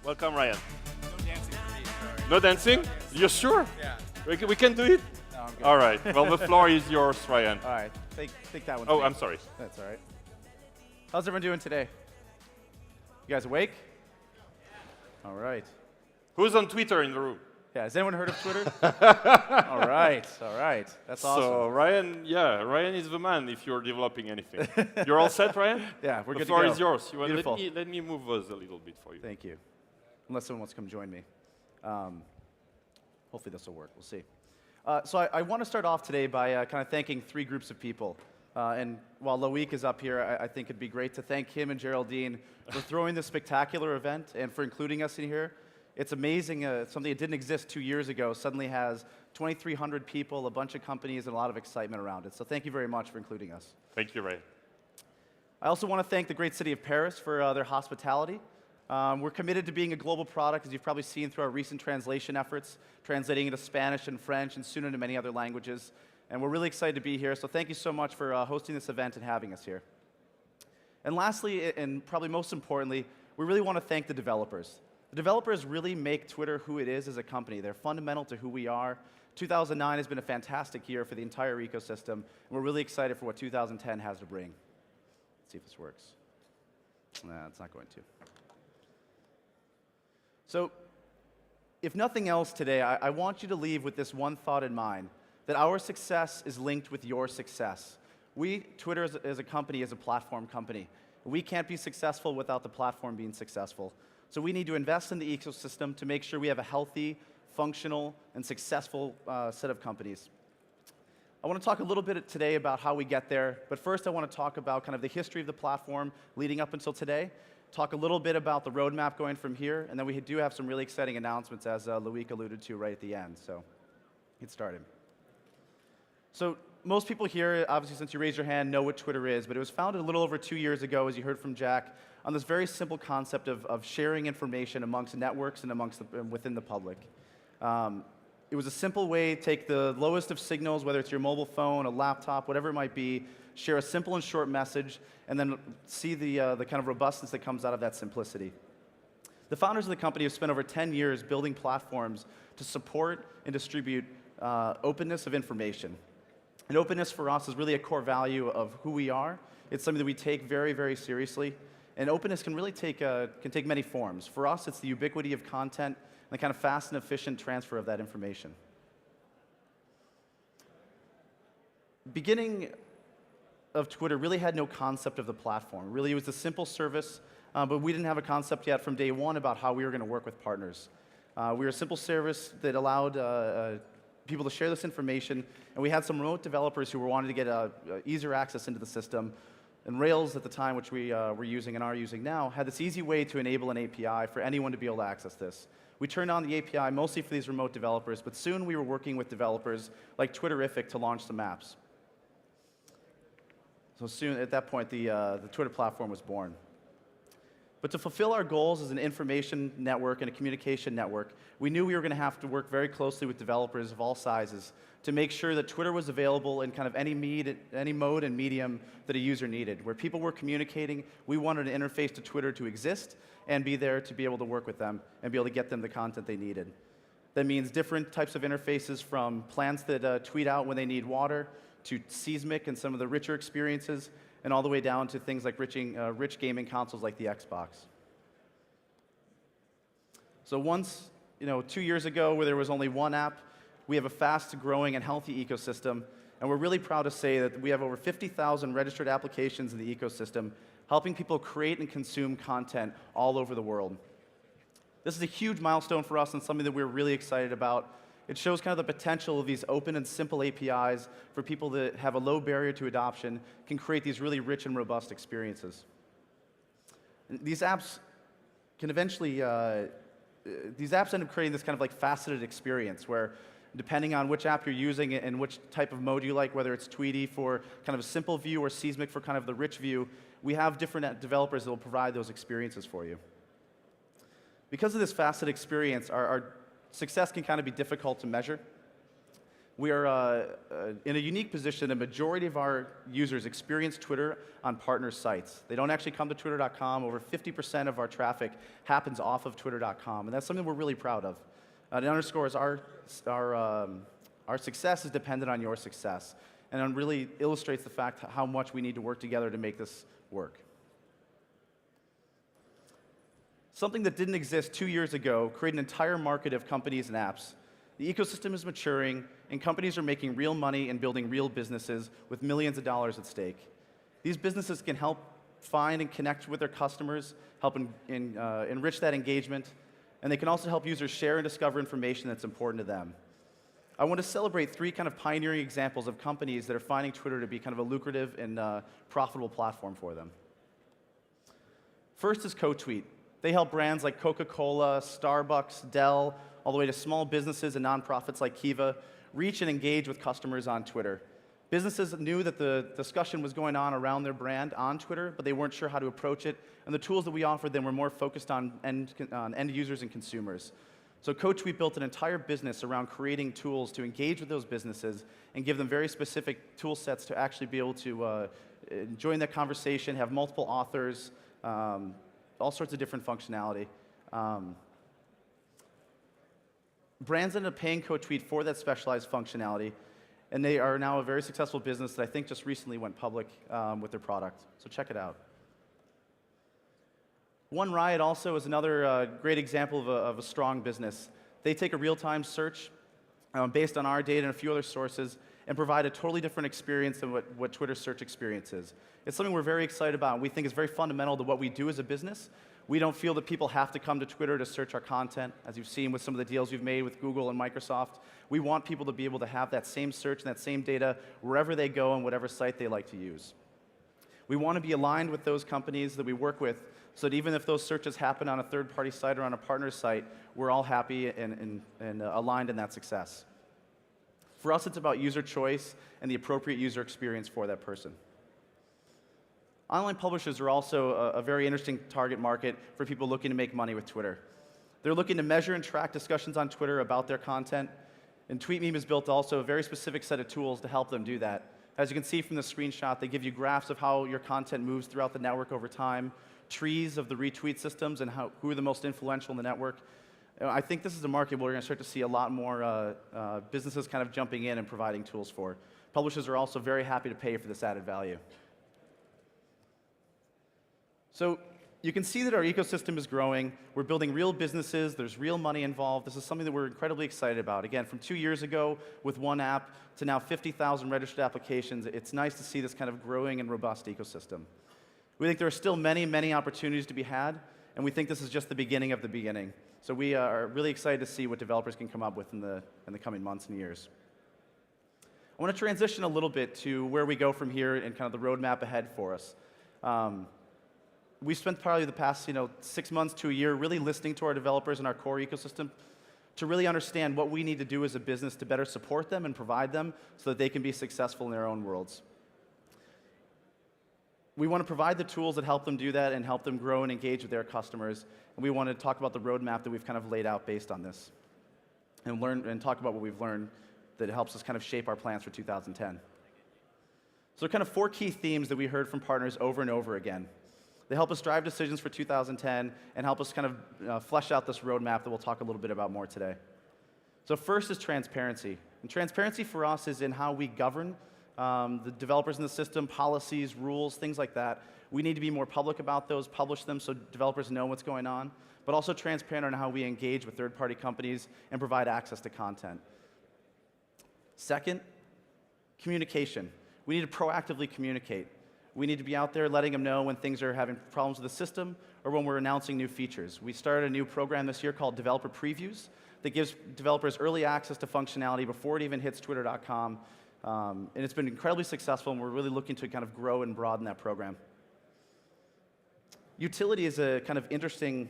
Welcome, Ryan. No dancing for me, sorry. No dancing? You're sure? Yeah. We can do it? No, I'm good. All right. Well, the floor is yours, Ryan. All right. Take that one. Oh, please. I'm sorry. That's all right. How's everyone doing today? You guys awake? All right. Who's on Twitter in the room? Yeah, has anyone heard of Twitter? All right. That's awesome. So Ryan is the man if you're developing anything. You're all set, Ryan? Yeah, we're the good floor to go. is yours. Beautiful. Let me move us a little bit for you. Thank you. Unless someone wants to come join me. Hopefully this will work. We'll see. So I want to start off today by kind of thanking three groups of people. And while Loic is up here, I think it'd be great to thank him and Geraldine for throwing this spectacular event and for including us in here. It's amazing, something that didn't exist 2 years ago suddenly has 2,300 people, a bunch of companies, and a lot of excitement around it. So thank you very much for including us. Thank you, Ryan. I also want to thank the great city of Paris for their hospitality. We're committed to being a global product, as you've probably seen through our recent translation efforts, translating into Spanish and French and soon into many other languages. And we're really excited to be here, so thank you so much for hosting this event and having us here. And lastly, and probably most importantly, we really want to thank the developers. The developers really make Twitter who it is as a company. They're fundamental to who we are. 2009 has been a fantastic year for the entire ecosystem, and we're really excited for what 2010 has to bring. Let's see if this works. Nah, it's not going to. So, if nothing else today, I want you to leave with this one thought in mind, that our success is linked with your success. Twitter as a company, is a platform company. We can't be successful without the platform being successful. So we need to invest in the ecosystem to make sure we have a healthy, functional, and successful set of companies. I want to talk a little bit today about how we get there, but first I want to talk about kind of the history of the platform leading up until today, talk a little bit about the roadmap going from here, and then we do have some really exciting announcements, as Loic alluded to right at the end. So get started. So most people here, obviously since you raised your hand, know what Twitter is, but it was founded a little over 2 years ago, as you heard from Jack, on this very simple concept of sharing information amongst networks and within the public. It was a simple way to take the lowest of signals, whether it's your mobile phone, a laptop, whatever it might be, share a simple and short message, and then see the kind of robustness that comes out of that simplicity. The founders of the company have spent over 10 years building platforms to support and distribute openness of information. And openness for us is really a core value of who we are. It's something that we take very, very seriously. And openness can really take many forms. For us, it's the ubiquity of content and the kind of fast and efficient transfer of that information. Beginning of Twitter really had no concept of the platform. Really, it was a simple service, but we didn't have a concept yet from day one about how we were going to work with partners. We were a simple service that allowed people to share this information, and we had some remote developers who were wanting to get easier access into the system. And Rails at the time, which we were using and are using now, had this easy way to enable an API for anyone to be able to access this. We turned on the API mostly for these remote developers, but soon we were working with developers like Twitterific to launch some apps. So soon, at that point, the Twitter platform was born. But to fulfill our goals as an information network and a communication network, we knew we were going to have to work very closely with developers of all sizes to make sure that Twitter was available in kind of any mode and medium that a user needed. Where people were communicating, we wanted an interface to Twitter to exist and be there to be able to work with them and be able to get them the content they needed. That means different types of interfaces, from plants that tweet out when they need water, to seismic and some of the richer experiences, and all the way down to things like rich gaming consoles like the Xbox. So once, 2 years ago, where there was only one app, we have a fast-growing and healthy ecosystem, and we're really proud to say that we have over 50,000 registered applications in the ecosystem, helping people create and consume content all over the world. This is a huge milestone for us and something that we're really excited about. It shows kind of the potential of these open and simple APIs for people that have a low barrier to adoption, can create these really rich and robust experiences. And these apps can eventually, these apps end up creating this kind of like faceted experience where, depending on which app you're using and which type of mode you like, whether it's Tweety for kind of a simple view or Seismic for kind of the rich view, we have different developers that will provide those experiences for you. Because of this faceted experience, our success can kind of be difficult to measure. We are in a unique position. A majority of our users experience Twitter on partner sites. They don't actually come to twitter.com. Over 50% of our traffic happens off of twitter.com, and that's something we're really proud of. It underscores our success is dependent on your success, and it really illustrates the fact how much we need to work together to make this work. Something that didn't exist 2 years ago created an entire market of companies and apps. The ecosystem is maturing, and companies are making real money and building real businesses with millions of dollars at stake. These businesses can help find and connect with their customers, help enrich that engagement, and they can also help users share and discover information that's important to them. I want to celebrate 3 kind of pioneering examples of companies that are finding Twitter to be kind of a lucrative and profitable platform for them. First is CoTweet. They help brands like Coca-Cola, Starbucks, Dell, all the way to small businesses and nonprofits like Kiva, reach and engage with customers on Twitter. Businesses knew that the discussion was going on around their brand on Twitter, but they weren't sure how to approach it, and the tools that we offered them were more focused on end users and consumers. So CoTweet built an entire business around creating tools to engage with those businesses and give them very specific tool sets to actually be able to join that conversation, have multiple authors, all sorts of different functionality. Brands ended up paying CoTweet for that specialized functionality, and they are now a very successful business that I think just recently went public with their product. So check it out. One Riot also is another great example of a strong business. They take a real-time search based on our data and a few other sources and provide a totally different experience than what Twitter's search experience is. It's something we're very excited about, and we think is very fundamental to what we do as a business. We don't feel that people have to come to Twitter to search our content, as you've seen with some of the deals we've made with Google and Microsoft. We want people to be able to have that same search and that same data wherever they go and whatever site they like to use. We want to be aligned with those companies that we work with so that even if those searches happen on a third-party site or on a partner site, we're all happy and aligned in that success. For us, it's about user choice and the appropriate user experience for that person. Online publishers are also a very interesting target market for people looking to make money with Twitter. They're looking to measure and track discussions on Twitter about their content, and TweetMeme has built also a very specific set of tools to help them do that. As you can see from the screenshot, they give you graphs of how your content moves throughout the network over time, trees of the retweet systems, and who are the most influential in the network. I think this is a market where we're going to start to see a lot more businesses kind of jumping in and providing tools for. Publishers are also very happy to pay for this added value. So you can see that our ecosystem is growing. We're building real businesses. There's real money involved. This is something that we're incredibly excited about. Again, from 2 years ago with one app to now 50,000 registered applications, it's nice to see this kind of growing and robust ecosystem. We think there are still many, many opportunities to be had, and we think this is just the beginning of the beginning. So we are really excited to see what developers can come up with in the coming months and years. I want to transition a little bit to where we go from here and kind of the roadmap ahead for us. We spent probably the past 6 months to a year really listening to our developers and our core ecosystem to really understand what we need to do as a business to better support them and provide them so that they can be successful in their own worlds. We want to provide the tools that help them do that and help them grow and engage with their customers, and we want to talk about the roadmap that we've kind of laid out based on this and talk about what we've learned that helps us kind of shape our plans for 2010. So kind of 4 key themes that we heard from partners over and over again. They help us drive decisions for 2010 and help us kind of flesh out this roadmap that we'll talk a little bit about more today. So first is transparency. And transparency for us is in how we govern the developers in the system, policies, rules, things like that. We need to be more public about those, publish them so developers know what's going on, but also transparent on how we engage with third-party companies and provide access to content. Second, communication. We need to proactively communicate. We need to be out there letting them know when things are having problems with the system or when we're announcing new features. We started a new program this year called Developer Previews that gives developers early access to functionality before it even hits twitter.com. And it's been incredibly successful, and we're really looking to kind of grow and broaden that program. Utility is a kind of interesting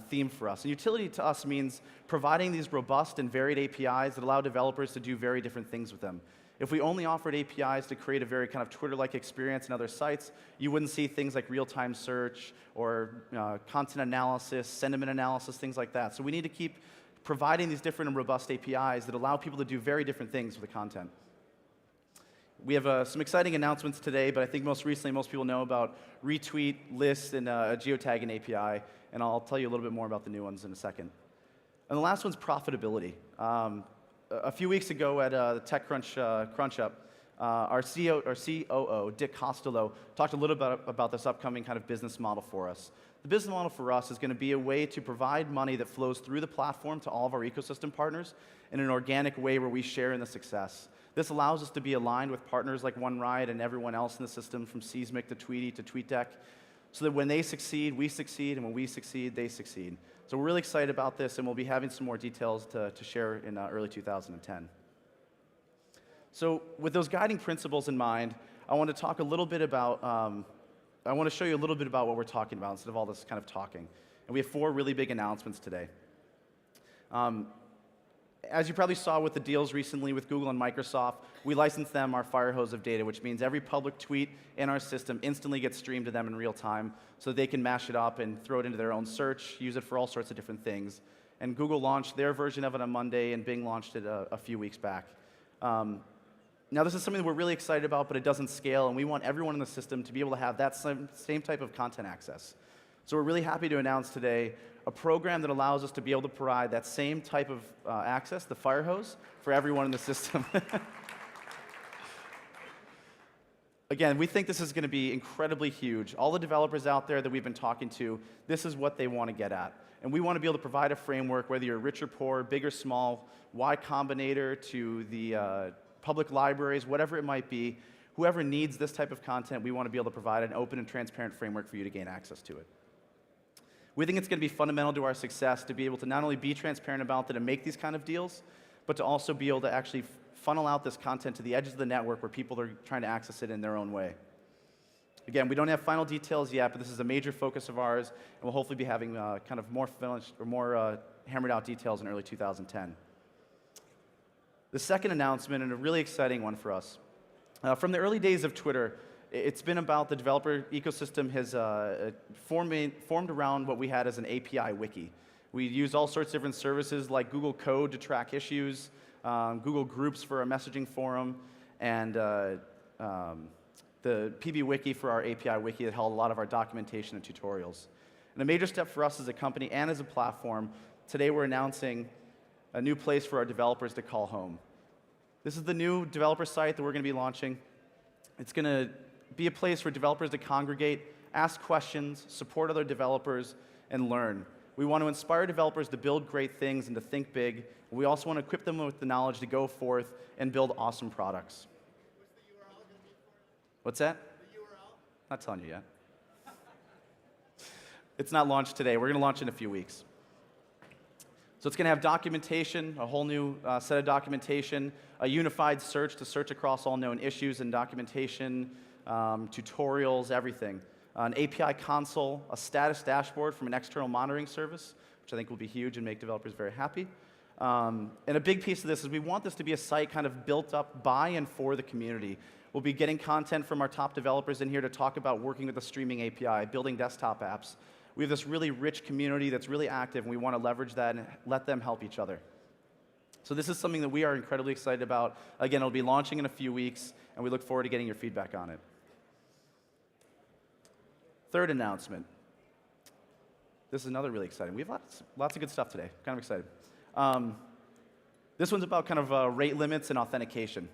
theme for us. And utility to us means providing these robust and varied APIs that allow developers to do very different things with them. If we only offered APIs to create a very kind of Twitter-like experience in other sites, you wouldn't see things like real-time search or content analysis, sentiment analysis, things like that. So we need to keep providing these different and robust APIs that allow people to do very different things with the content. We have some exciting announcements today, but I think most recently most people know about retweet, list, and a geotagging API, and I'll tell you a little bit more about the new ones in a second. And the last one's profitability. A few weeks ago at the TechCrunch Crunch Up, our COO, Dick Costello, talked a little bit about this upcoming kind of business model for us. The business model for us is going to be a way to provide money that flows through the platform to all of our ecosystem partners in an organic way where we share in the success. This allows us to be aligned with partners like OneRide and everyone else in the system, from Seismic to Tweety to TweetDeck, so that when they succeed, we succeed, and when we succeed, they succeed. So we're really excited about this, and we'll be having some more details to share in early 2010. So with those guiding principles in mind, I want to talk a little bit about, I want to show you a little bit about what we're talking about instead of all this kind of talking. And we have 4 really big announcements today. As you probably saw with the deals recently with Google and Microsoft, we licensed them our fire hose of data, which means every public tweet in our system instantly gets streamed to them in real time so they can mash it up and throw it into their own search, use it for all sorts of different things. And Google launched their version of it on Monday, and Bing launched it a few weeks back. Now, this is something that we're really excited about, but it doesn't scale, and we want everyone in the system to be able to have that same type of content access. So we're really happy to announce today a program that allows us to be able to provide that same type of access, the fire hose, for everyone in the system. Again, we think this is going to be incredibly huge. All the developers out there that we've been talking to, this is what they want to get at. And we want to be able to provide a framework, whether you're rich or poor, big or small, Y Combinator to the public libraries, whatever it might be, whoever needs this type of content, we want to be able to provide an open and transparent framework for you to gain access to it. We think it's going to be fundamental to our success to be able to not only be transparent about that and make these kind of deals, but to also be able to actually funnel out this content to the edges of the network where people are trying to access it in their own way. Again, we don't have final details yet, but this is a major focus of ours, and we'll hopefully be having kind of more finished or more hammered out details in early 2010. The second announcement, and a really exciting one for us. From the early days of Twitter, it's been about the developer ecosystem has formed around what we had as an API wiki. We used all sorts of different services like Google Code to track issues, Google Groups for our messaging forum, and the PB Wiki for our API wiki that held a lot of our documentation and tutorials. And a major step for us as a company and as a platform, today we're announcing a new place for our developers to call home. This is the new developer site that we're going to be launching. It's going to be a place for developers to congregate, ask questions, support other developers, and learn. We want to inspire developers to build great things and to think big. We also want to equip them with the knowledge to go forth and build awesome products. What's the URL going to be for? What's that? The URL? Not telling you yet. It's not launched today. We're going to launch in a few weeks. So it's going to have documentation, a whole new set of documentation, a unified search to search across all known issues and documentation, tutorials, everything. An API console, a status dashboard from an external monitoring service, which I think will be huge and make developers very happy. And a big piece of this is we want this to be a site kind of built up by and for the community. We'll be getting content from our top developers in here to talk about working with the streaming API, building desktop apps. We have this really rich community that's really active, and we want to leverage that and let them help each other. So this is something that we are incredibly excited about. Again, it'll be launching in a few weeks, and we look forward to getting your feedback on it. Third announcement. This is another really exciting. We have lots of good stuff today. Kind of excited. This one's about kind of rate limits and authentication.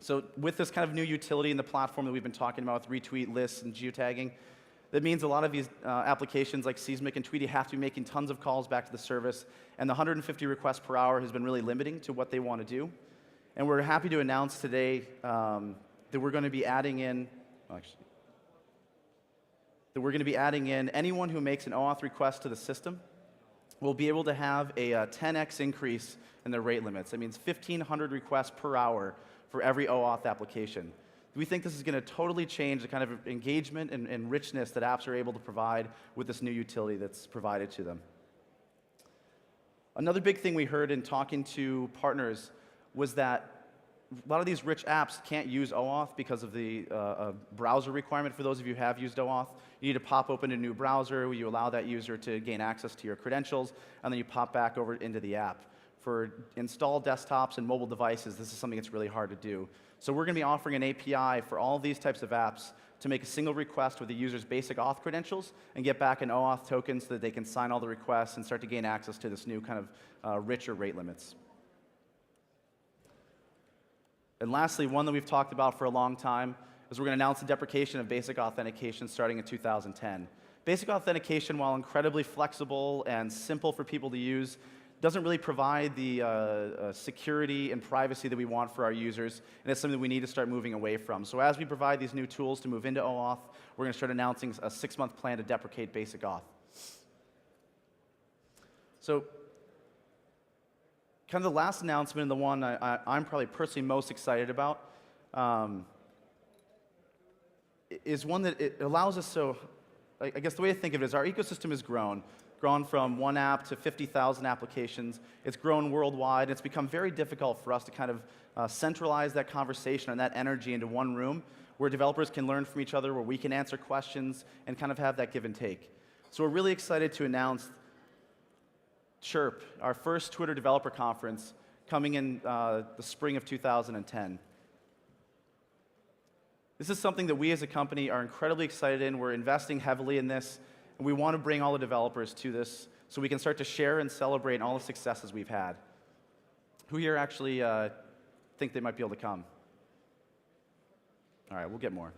So with this kind of new utility in the platform that we've been talking about with retweet, lists, and geotagging, that means a lot of these applications like Seismic and Tweety have to be making tons of calls back to the service, and the 150 requests per hour has been really limiting to what they want to do. And we're happy to announce today that we're going to be adding in, anyone who makes an OAuth request to the system will be able to have a 10x increase in their rate limits. That means 1,500 requests per hour for every OAuth application. We think this is going to totally change the kind of engagement and richness that apps are able to provide with this new utility that's provided to them. Another big thing we heard in talking to partners was that a lot of these rich apps can't use OAuth because of the browser requirement. For those of you who have used OAuth, you need to pop open a new browser where you allow that user to gain access to your credentials, and then you pop back over into the app. For installed desktops and mobile devices, this is something that's really hard to do. So we're going to be offering an API for all of these types of apps to make a single request with the user's basic auth credentials and get back an OAuth token so that they can sign all the requests and start to gain access to this new kind of richer rate limits. And lastly, one that we've talked about for a long time is we're going to announce the deprecation of basic authentication starting in 2010. Basic authentication, while incredibly flexible and simple for people to use, doesn't really provide the security and privacy that we want for our users, and it's something that we need to start moving away from. So as we provide these new tools to move into OAuth, we're going to start announcing a 6-month plan to deprecate basic auth. So kind of the last announcement, and the one I'm probably personally most excited about, is one that it allows us. So I guess the way to think of it is our ecosystem has grown from one app to 50,000 applications. It's grown worldwide. It's become very difficult for us to kind of centralize that conversation and that energy into one room where developers can learn from each other, where we can answer questions and kind of have that give and take. So we're really excited to announce Chirp, our first Twitter developer conference, coming in the spring of 2010. This is something that we as a company are incredibly excited in. We're investing heavily in this, and we want to bring all the developers to this so we can start to share and celebrate all the successes we've had. Who here actually think they might be able to come? All right, we'll get more.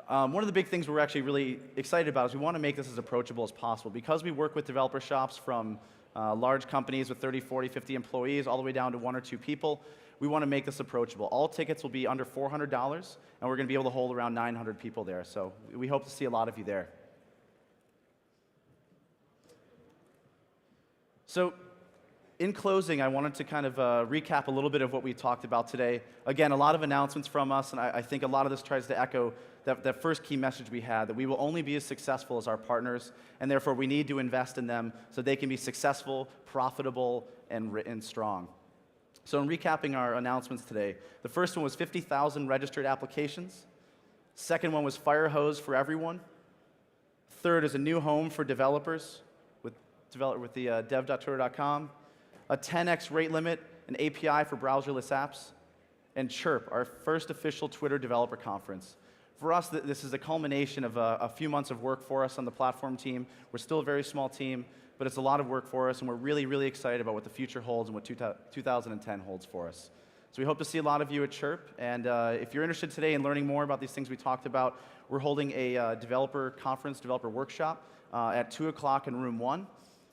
One of the big things we're actually really excited about is we want to make this as approachable as possible. Because we work with developer shops from large companies with 30, 40, 50 employees all the way down to 1 or 2 people, we want to make this approachable. All tickets will be under $400, and we're going to be able to hold around 900 people there. So we hope to see a lot of you there. So in closing, I wanted to kind of recap a little bit of what we talked about today. Again, a lot of announcements from us, and I think a lot of this tries to echo that first key message we had, that we will only be as successful as our partners, and therefore we need to invest in them so they can be successful, profitable, and strong. So in recapping our announcements today, the first one was 50,000 registered applications. Second one was Fire Hose for everyone. Third is a new home for developers with the dev.twitter.com. A 10x rate limit, an API for browserless apps, and Chirp, our first official Twitter developer conference. For us, this is a culmination of a few months of work for us on the platform team. We're still a very small team, but it's a lot of work for us, and we're really, really excited about what the future holds and what 2010 holds for us. So we hope to see a lot of you at Chirp, and if you're interested today in learning more about these things we talked about, we're holding a developer conference, developer workshop at 2 o'clock in room 1.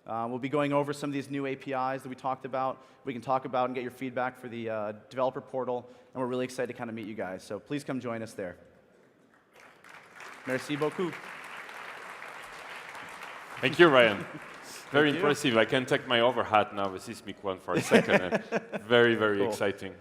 We'll be going over some of these new APIs that we talked about. We can talk about and get your feedback for the developer portal, and we're really excited to kind of meet you guys. So please come join us there. Merci beaucoup. Thank you, Ryan. Very Thank you. impressive. I can take my over hat now with this mic one for a second. Very, very Cool. exciting.